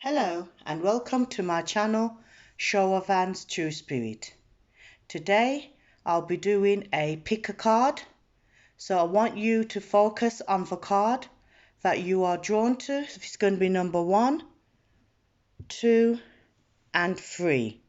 Hello and welcome to my channel, Show of Hands True Spirit. Today I'll be doing a pick a card. So I want you to focus on the card that you are drawn to. It's going to be number 1, 2 and 3.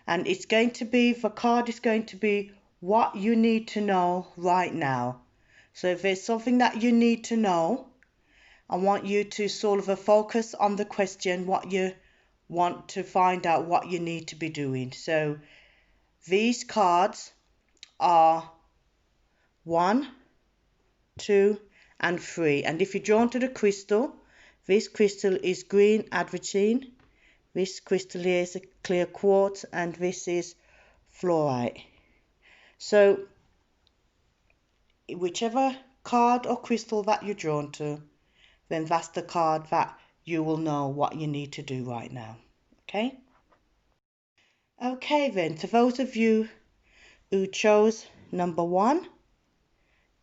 And it's going to be, the card is going to be what you need to know right now. So if there's something that you need to know, I want you to sort of focus on the question, what you want to find out, what you need to be doing. So these cards are 1, 2 and 3. And if you're drawn to the crystal, this crystal is green adventine, this crystal here is a clear quartz, and this is fluorite. So whichever card or crystal that you're drawn to, then that's the card that you will know what you need to do right now. Okay? Okay then, to those of you who chose number 1,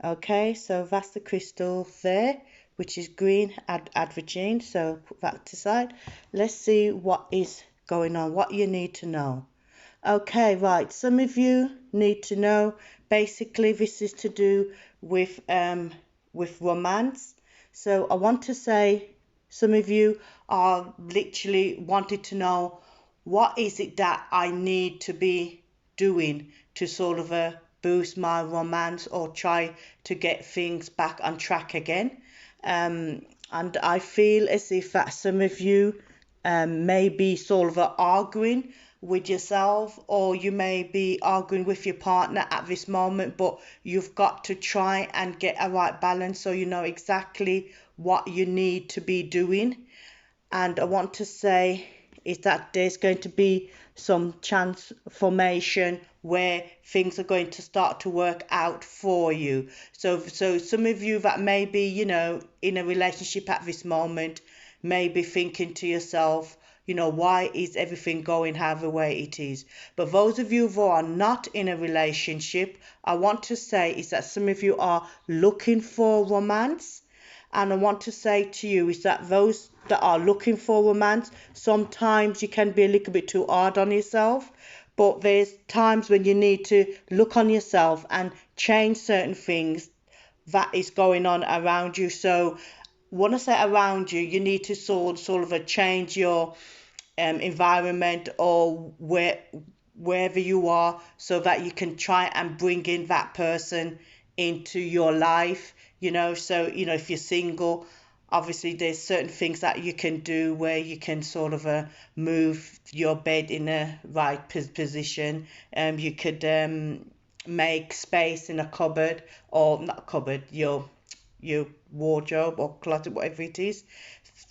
okay, so that's the crystal there, which is green adventine, so put that to side. Let's see what is going on, what you need to know. Okay, right, some of you need to know, basically this is to do with romance. So I want to say some of you are literally wanting to know, what is it that I need to be doing to sort of boost my romance or try to get things back on track again. And I feel as if that some of you may be sort of arguing with yourself, or you may be arguing with your partner at this moment, but you've got to try and get a right balance so you know exactly what you need to be doing. And I want to say is that there's going to be some transformation where things are going to start to work out for you. So some of you that may be, in a relationship at this moment, may be thinking to yourself, why is everything going how the way it is? But those of you who are not in a relationship, I want to say is that some of you are looking for romance. And I want to say to you is that those that are looking for romance, sometimes you can be a little bit too hard on yourself. But there's times when you need to look on yourself and change certain things that is going on around you. So when I say around you, you need to sort of change your environment or wherever you are, so that you can try and bring in that person into your life. So if you're single, obviously there's certain things that you can do where you can sort of move your bed in a right position. You could make space in a cupboard, or not a cupboard, your wardrobe or closet, whatever it is,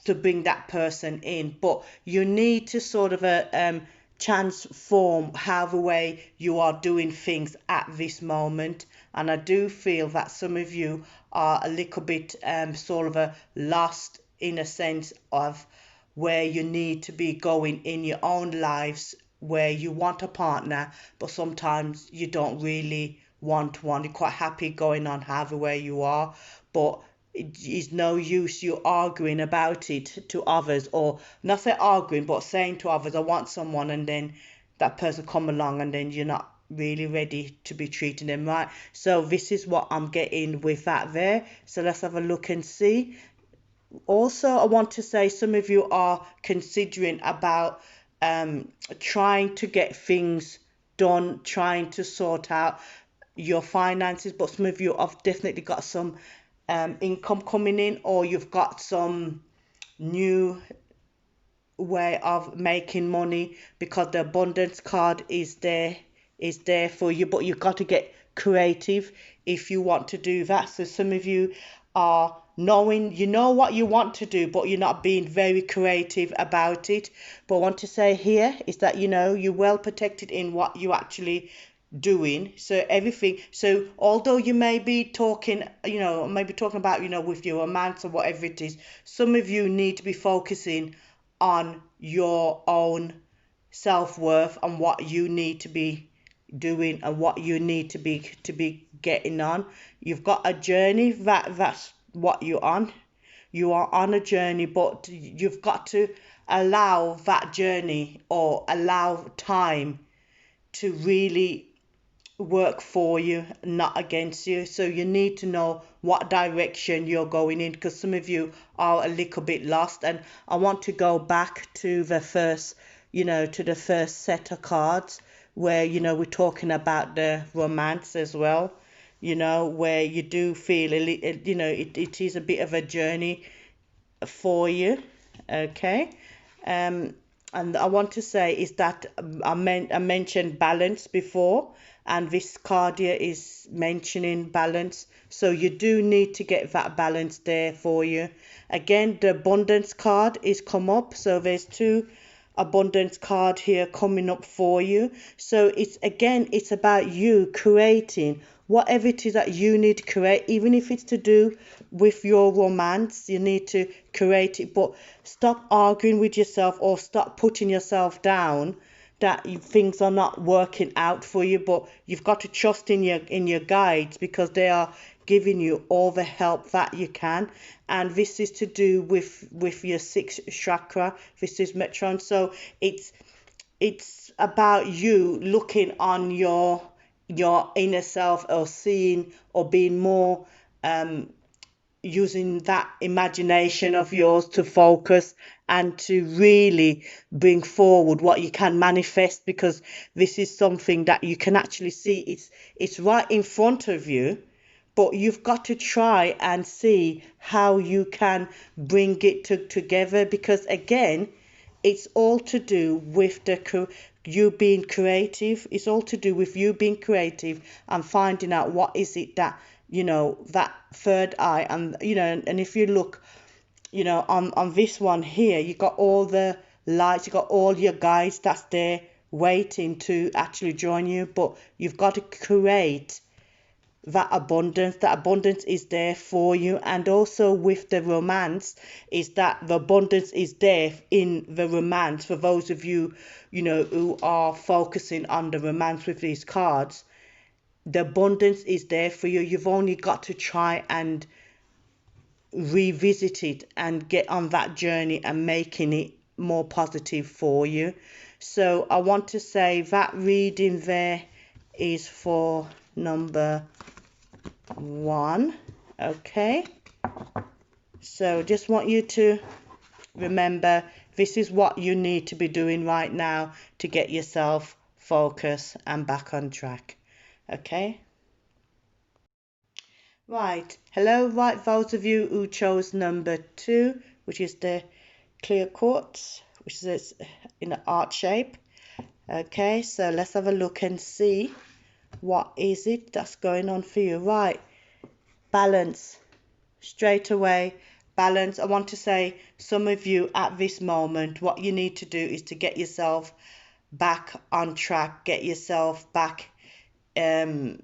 to bring that person in. But you need to sort of transform how the way you are doing things at this moment. And I do feel that some of you are a little bit sort of lost in a sense of where you need to be going in your own lives, where you want a partner, but sometimes you don't really want one. You're quite happy going on however way you are, but it is no use you arguing about it to others, or not say arguing, but saying to others, I want someone, and then that person come along and then you're not really ready to be treating them right. So this is what I'm getting with that there. So let's have a look and see. Also, I want to say some of you are considering about trying to get things done, trying to sort out your finances, but some of you have definitely got some income coming in, or you've got some new way of making money, because the abundance card is there for you. But you've got to get creative if you want to do that. So some of you are knowing what you want to do, but you're not being very creative about it. But I want to say here is that you're well protected in what you actually doing. So everything, so although you may be talking about with your romance or whatever it is, some of you need to be focusing on your own self-worth and what you need to be doing and what you need to be getting on. You've got a journey that's what you're on. you are on a journey, but you've got to allow that journey or allow time to really work for you, not against you. So you need to know what direction you're going in, because some of you are a little bit lost. And I want to go back to the first, to the first set of cards where, we're talking about the romance as well, where you do feel, it is a bit of a journey for you. Okay. And I want to say is that I mentioned balance before, and this card here is mentioning balance. So you do need to get that balance there for you. Again, the abundance card is come up. So there's two abundance card here coming up for you. So it's about you creating whatever it is that you need to create, even if it's to do with your romance. You need to create it, but stop arguing with yourself or stop putting yourself down that things are not working out for you. But you've got to trust in your guides, because they are giving you all the help that you can. And this is to do with your sixth chakra. This is Metron. So it's about you looking on your inner self, or seeing, or being more using that imagination of yours to focus and to really bring forward what you can manifest, because this is something that you can actually see. It's right in front of you, but you've got to try and see how you can bring it together, because again, it's all to do with you being creative. It's all to do with you being creative and finding out what is it that, that third eye. And and if you look, on this one here, you got all the lights, you got all your guides that's there waiting to actually join you. But you've got to create that abundance is there for you. And also with the romance, is that the abundance is there in the romance. For those of you, who are focusing on the romance with these cards, the abundance is there for you. You've only got to try and revisit it and get on that journey and making it more positive for you. So I want to say that reading there is for number 1. Okay, so just want you to remember, this is what you need to be doing right now to get yourself focused and back on track. Okay, right, hello. Right, those of you who chose number 2, which is the clear quartz, which is in an art shape. Okay, so let's have a look and see what is it that's going on for you. Right, balance. Straight away, balance. I want to say, some of you at this moment, what you need to do is to get yourself back on track, get yourself back in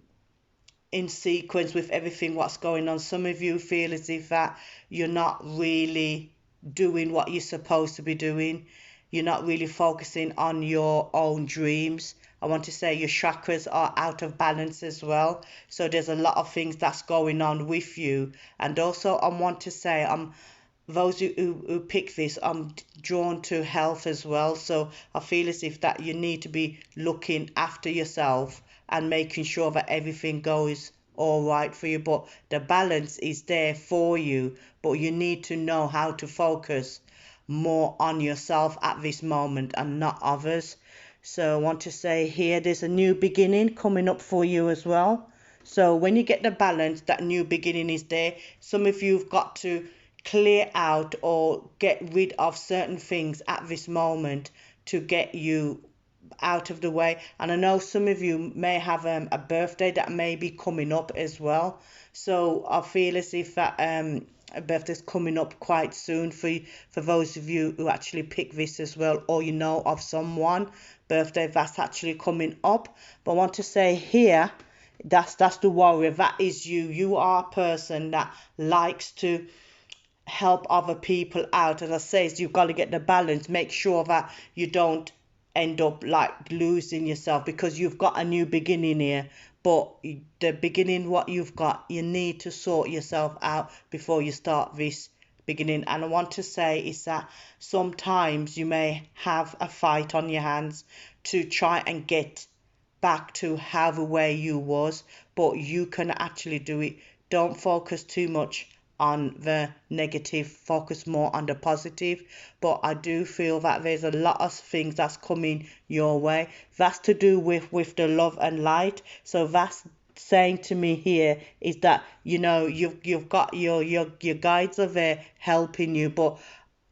sequence with everything what's going on. Some of you feel as if that you're not really doing what you're supposed to be doing. You're not really focusing on your own dreams. I want to say your chakras are out of balance as well. So there's a lot of things that's going on with you. And also I want to say, those who pick this, I'm drawn to health as well. So I feel as if that you need to be looking after yourself and making sure that everything goes all right for you. But the balance is there for you, but you need to know how to focus more on yourself at this moment and not others. So I want to say here, there's a new beginning coming up for you as well. So when you get the balance, that new beginning is there. Some of you have got to clear out or get rid of certain things at this moment to get you out of the way. And I know some of you may have a birthday that may be coming up as well. So I feel as if that a birthday's coming up quite soon for those of you who actually pick this as well, or of someone birthday that's actually coming up. But I want to say here, that's the warrior. That is you. You are a person that likes to help other people out. As I say, you've got to get the balance. Make sure that you don't end up like losing yourself, because you've got a new beginning here. But the beginning, what you've got, you need to sort yourself out before you start this beginning. And I want to say is that sometimes you may have a fight on your hands to try and get back to how the way you was, but you can actually do it. Don't focus too much on the negative, focus more on the positive. But I do feel that there's a lot of things that's coming your way. That's to do with the love and light. So that's saying to me here is that, you know, you've got your guides are there helping you, but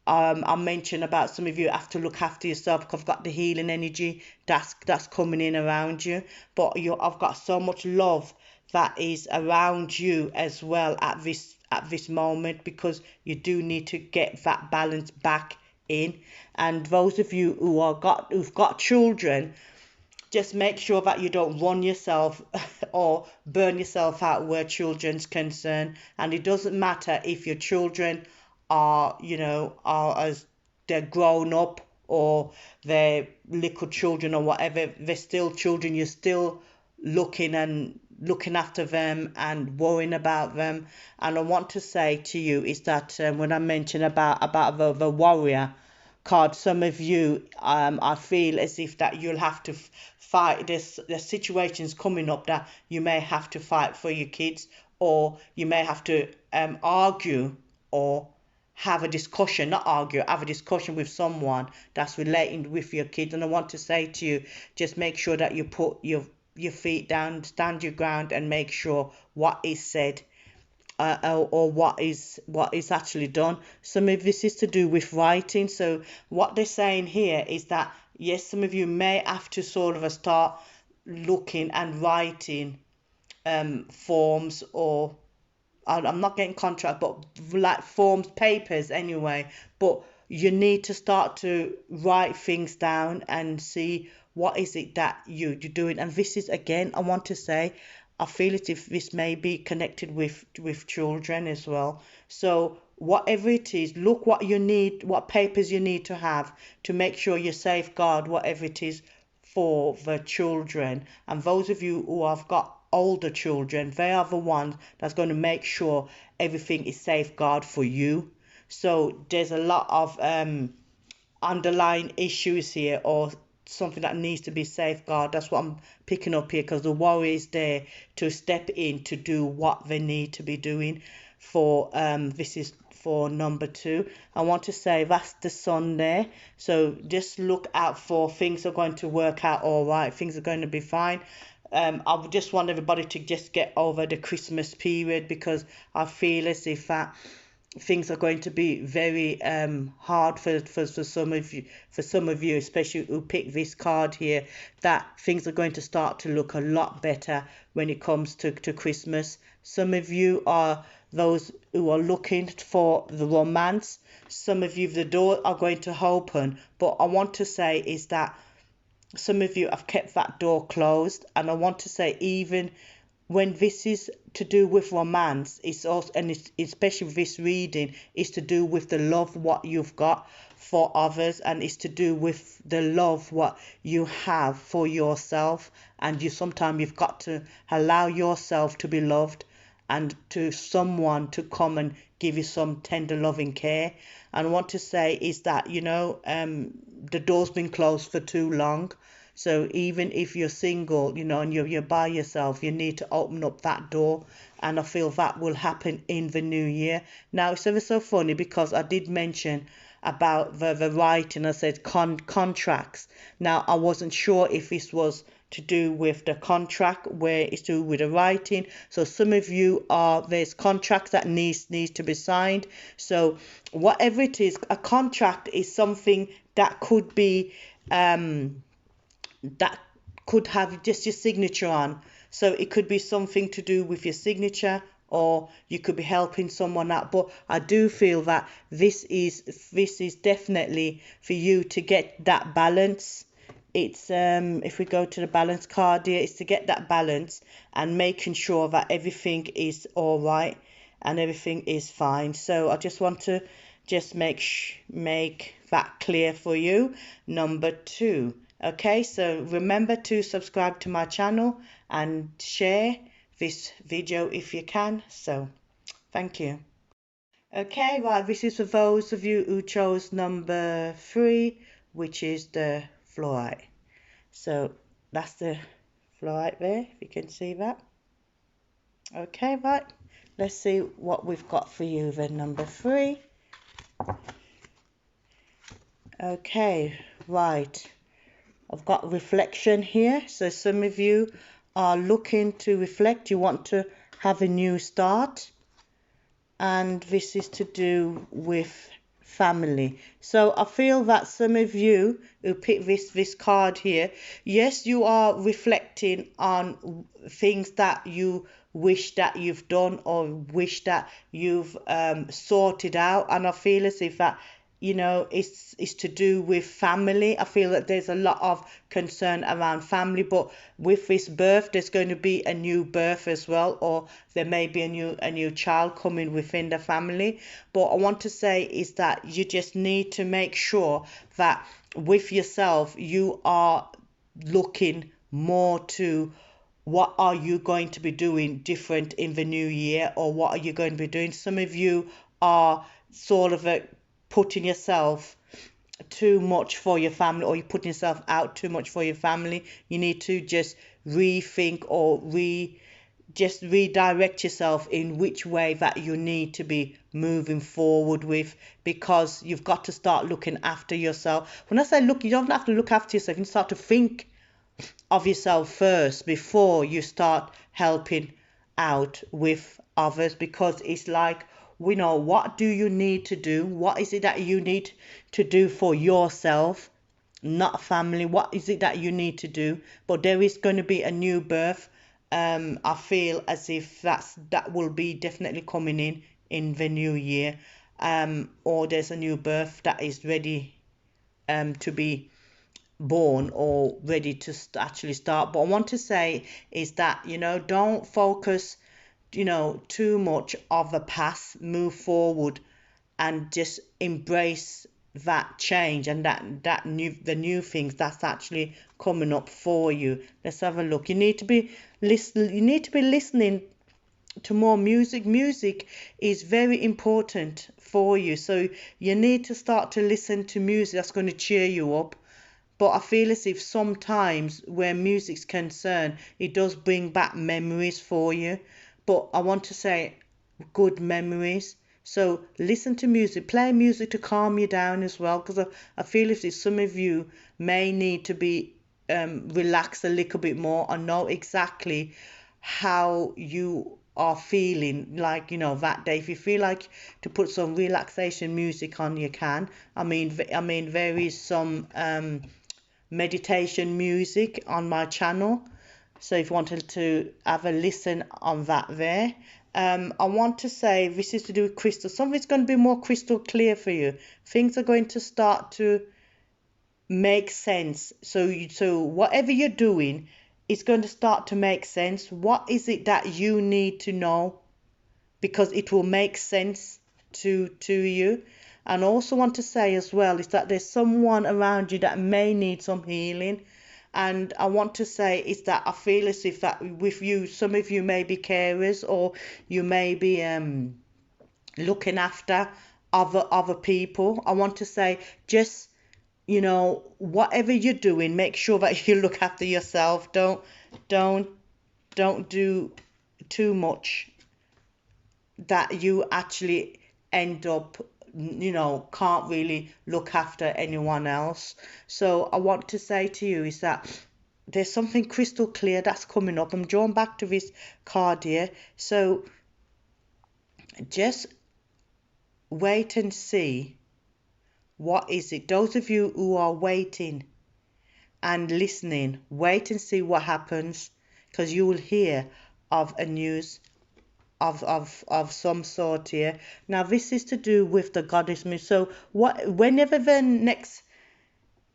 I mentioned about some of you have to look after yourself because I've got the healing energy that's coming in around you. But I've got so much love that is around you as well at this moment, because you do need to get that balance back in. And those of you who've got children, just make sure that you don't run yourself or burn yourself out where children's concerned. And it doesn't matter if your children are, you know, are as they're grown up or they're little children or whatever, they're still children. You're still looking after them and worrying about them. And I want to say to you is that when I mentioned about the warrior card, some of you, I feel as if that you'll have to fight this. There's situations coming up that you may have to fight for your kids, or you may have to argue or have a discussion, not argue, have a discussion with someone that's relating with your kids. And I want to say to you, just make sure that you put your feet down, stand your ground, and make sure what is said or what is actually done. Some of this is to do with writing. So what they're saying here is that yes, some of you may have to sort of start looking and writing forms, or I'm not getting contract, but like forms, papers anyway. But you need to start to write things down and see what is it that you're doing. And this is, again, I want to say, I feel as if this may be connected with children as well. So whatever it is, look what you need, what papers you need to have to make sure you safeguard whatever it is for the children. And those of you who have got older children, they are the ones that's going to make sure everything is safeguard for you. So there's a lot of underlying issues here, or something that needs to be safeguarded. That's what I'm picking up here, because the warrior is there to step in to do what they need to be doing. For this is for number 2. I want to say that's the sun there. So just look out for things are going to work out all right. Things are going to be fine. I would just want everybody to just get over the Christmas period, because I feel as if that things are going to be very hard for some of you, especially who pick this card here, that things are going to start to look a lot better when it comes to Christmas. Some of you are those who are looking for the romance. Some of you, the door are going to open, but I want to say is that some of you have kept that door closed. And I want to say, even when this is to do with romance, it's also, and it's, especially this reading, is to do with the love what you've got for others, and it's to do with the love what you have for yourself. And sometimes you've got to allow yourself to be loved, and to someone to come and give you some tender loving care. And I want to say is that, you know, the door's been closed for too long. So even if you're single, you know, and you're by yourself, you need to open up that door. And I feel that will happen in the new year. Now, it's ever so funny, because I did mention about the writing. I said contracts. Now, I wasn't sure if this was to do with the contract, where it's to do with the writing. So some of you there's contracts that needs to be signed. So whatever it is, a contract is something that could be that could have just your signature on. So it could be something to do with your signature, or you could be helping someone out. But I do feel that this is definitely for you to get that balance. It's if we go to the balance card here, it's to get that balance and making sure that everything is all right and everything is fine. So I just want to just make that clear for you. Number 2. Okay, so remember to subscribe to my channel and share this video if you can. So thank you. Okay, right, this is for those of you who chose number 3, which is the fluorite. So that's the fluorite there, if you can see that. Okay, right, let's see what we've got for you then, number 3. Okay, right, I've got reflection here. So some of you are looking to reflect, you want to have a new start, and this is to do with family. So I feel that some of you who pick this card here, yes, you are reflecting on things that you wish that you've done or wish that you've sorted out, and I feel as if that, you know, it's to do with family. I feel that there's a lot of concern around family, but with this birth there's going to be a new birth as well, or there may be a new child coming within the family. But I want to say is that you just need to make sure that with yourself you are looking more to what are you going to be doing different in the new year, or what are you going to be doing. Some of you are sort of putting yourself too much for your family, or you're putting yourself out too much for your family. You need to just rethink or just redirect yourself in which way that you need to be moving forward with, because you've got to start looking after yourself. When I say look, you don't have to look after yourself, you start to think of yourself first before you start helping out with others, because it's like, we know, what do you need to do, what is it that you need to do for yourself, not family, what is it that you need to do. But there is going to be a new birth. I feel as if that will be definitely coming in the new year, or there's a new birth that is ready to be born or ready to actually start. But I want to say is that, you know, don't focus, you know, too much of the past. Move forward and just embrace that change and the new things that's actually coming up for you. Let's have a look. You need to be listening to more music. Music is very important for you, so you need to start to listen to music that's going to cheer you up. But I feel as if sometimes where music's concerned, it does bring back memories for you. But I want to say good memories. So listen to music, play music to calm you down as well. Because I feel as if some of you may need to be relaxed a little bit more, and know exactly how you are feeling, like, you know, that day. If you feel like to put some relaxation music on, you can. I mean there is some meditation music on my channel, so if you wanted to have a listen on that there. I want to say this is to do with crystal. Something's going to be more crystal clear for you. Things are going to start to make sense. So whatever you're doing, it's going to start to make sense. What is it that you need to know, because it will make sense to you. And also want to say as well is that there's someone around you that may need some healing. And I want to say is that I feel as if that with you, some of you may be carers, or you may be looking after other people. I want to say, just, you know, whatever you're doing, make sure that you look after yourself. Don't don't do too much that you actually end up, you know, can't really look after anyone else. So I want to say to you is that there's something crystal clear that's coming up. I'm drawn back to this card here. So just wait and see what is it. Those of you who are waiting and listening, wait and see what happens, because you will hear of a news of some sort here. Now this is to do with the goddess moon. So whenever the next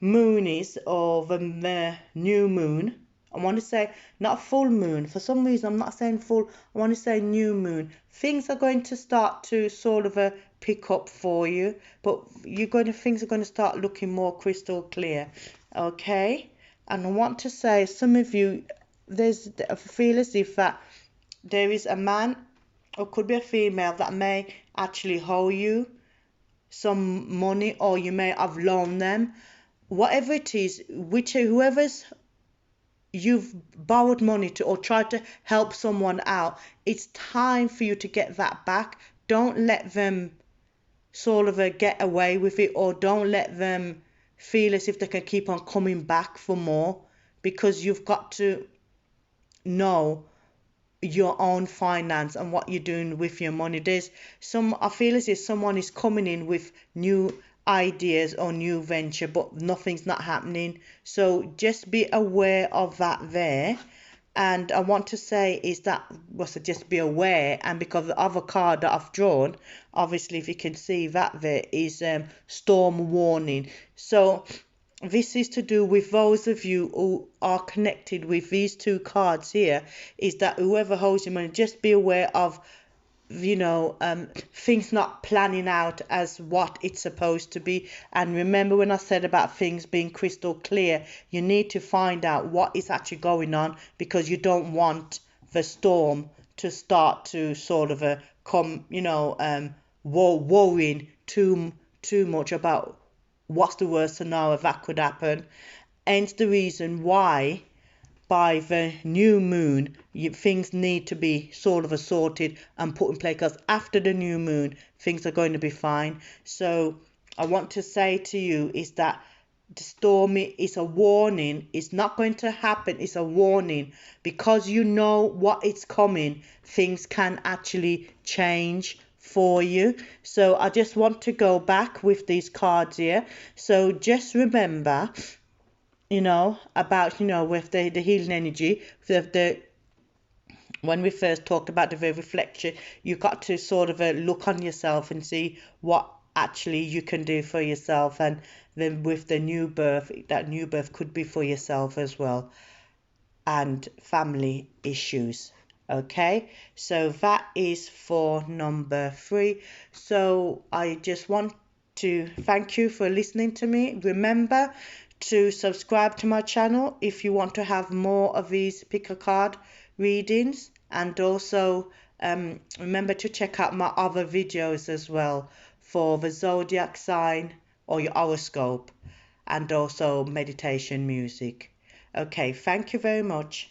moon is, or the new moon, I want to say not full moon. For some reason I'm not saying full, I want to say new moon. Things are going to start to sort of pick up for you, but things are going to start looking more crystal clear. Okay? And I want to say, some of you, I feel as if that there is a man or could be a female that may actually owe you some money, or you may have loaned them. Whatever it is, whoever's you've borrowed money to or tried to help someone out, it's time for you to get that back. Don't let them sort of get away with it, or don't let them feel as if they can keep on coming back for more, because you've got to know your own finance and what you're doing with your money. I feel as if someone is coming in with new ideas or new venture, but nothing's not happening. So just be aware of that there. And I want to say is that was to just be aware, and because the other card that I've drawn, obviously if you can see that there is storm warning. So this is to do with those of you who are connected with these two cards here, is that whoever holds your money, just be aware of, things not planning out as what it's supposed to be. And remember when I said about things being crystal clear, you need to find out what is actually going on, because you don't want the storm to start to sort of worrying too much about what's the worst scenario that could happen. Hence the reason why by the new moon things need to be sort of sorted and put in place, because after the new moon things are going to be fine. So I want to say to you is that the storm is a warning. It's not going to happen. It's a warning, because you know what is coming. Things can actually change for you. So I just want to go back with these cards here. So just remember, about, with the healing energy, when we first talked about the reflection, you got to sort of look on yourself and see what actually you can do for yourself. And then with the new birth, that new birth could be for yourself as well, and family issues. Okay, so that is for number 3. So I just want to thank you for listening to me. Remember to subscribe to my channel if you want to have more of these pick a card readings, and also remember to check out my other videos as well for the zodiac sign or your horoscope, and also meditation music. Okay, thank you very much.